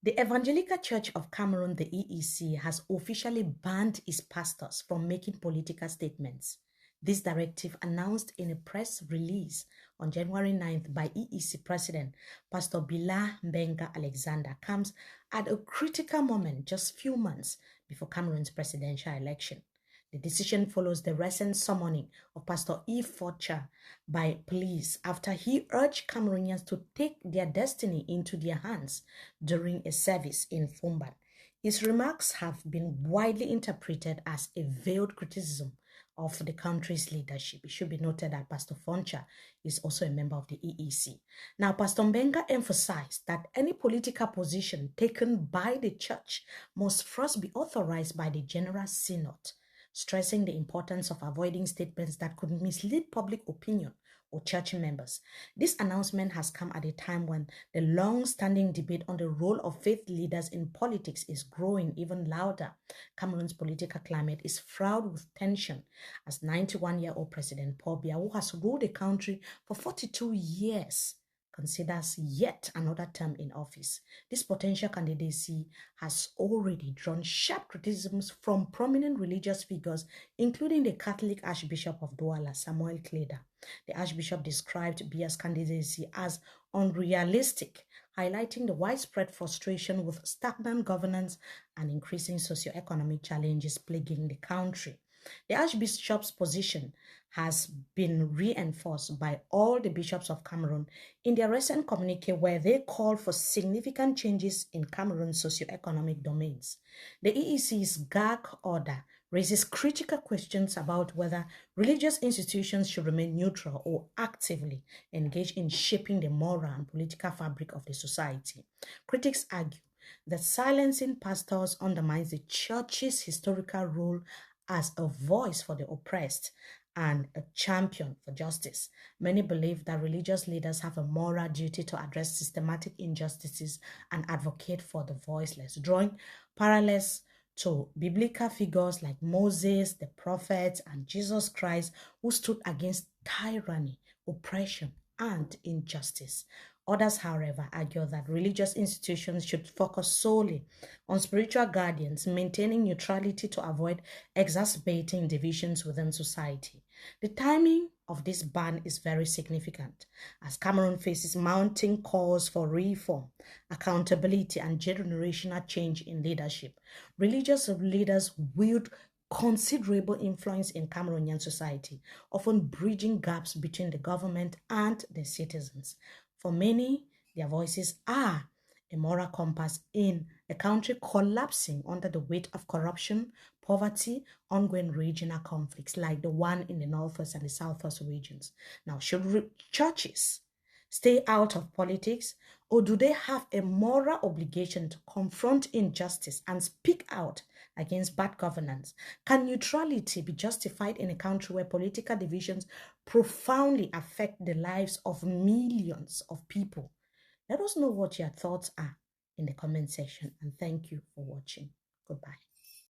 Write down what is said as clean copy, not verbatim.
The Evangelical Church of Cameroon, the EEC, has officially banned its pastors from making political statements. This directive, announced in a press release on January 9th by EEC President Pastor Biya Alexander, comes at a critical moment just few months before Cameroon's presidential election. The decision follows the recent summoning of Pastor Foncha by police after he urged Cameroonians to take their destiny into their hands during a service in Foncha. His remarks have been widely interpreted as a veiled criticism of the country's leadership. It should be noted that Pastor Foncha is also a member of the EEC. Now, Pastor Mena emphasized that any political position taken by the church must first be authorized by the General Synod, stressing the importance of avoiding statements that could mislead public opinion or church members. This announcement has come at a time when the long-standing debate on the role of faith leaders in politics is growing even louder. Cameroon's political climate is fraught with tension as 91-year-old President Biya, who has ruled the country for 42 years, considers yet another term in office. This potential candidacy has already drawn sharp criticisms from prominent religious figures, including the Catholic Archbishop of Douala, Samuel Kleda. The Archbishop described Biya's candidacy as unrealistic, highlighting the widespread frustration with stagnant governance and increasing socioeconomic challenges plaguing the country. The Archbishop's position has been reinforced by all the bishops of Cameroon in their recent communique, where they call for significant changes in Cameroon's socioeconomic domains. The EEC's gag order raises critical questions about whether religious institutions should remain neutral or actively engage in shaping the moral and political fabric of the society. Critics argue that silencing pastors undermines the church's historical role as a voice for the oppressed and a champion for justice. Many believe that religious leaders have a moral duty to address systematic injustices and advocate for the voiceless, drawing parallels to biblical figures like Moses, the prophets, and Jesus Christ, who stood against tyranny, oppression, and injustice. Others, however, argue that religious institutions should focus solely on spiritual guardians, maintaining neutrality to avoid exacerbating divisions within society. The timing of this ban is very significant, as Cameroon faces mounting calls for reform, accountability, and generational change in leadership. Religious leaders wield considerable influence in Cameroonian society, often bridging gaps between the government and the citizens. For many, their voices are a moral compass in a country collapsing under the weight of corruption, poverty, ongoing regional conflicts like the one in the northwest and the southwest regions. Now, should churches stay out of politics, or do they have a moral obligation to confront injustice and speak out against bad governance? Can neutrality be justified in a country where political divisions profoundly affect the lives of millions of people? Let us know what your thoughts are in the comment section, and thank you for watching. Goodbye.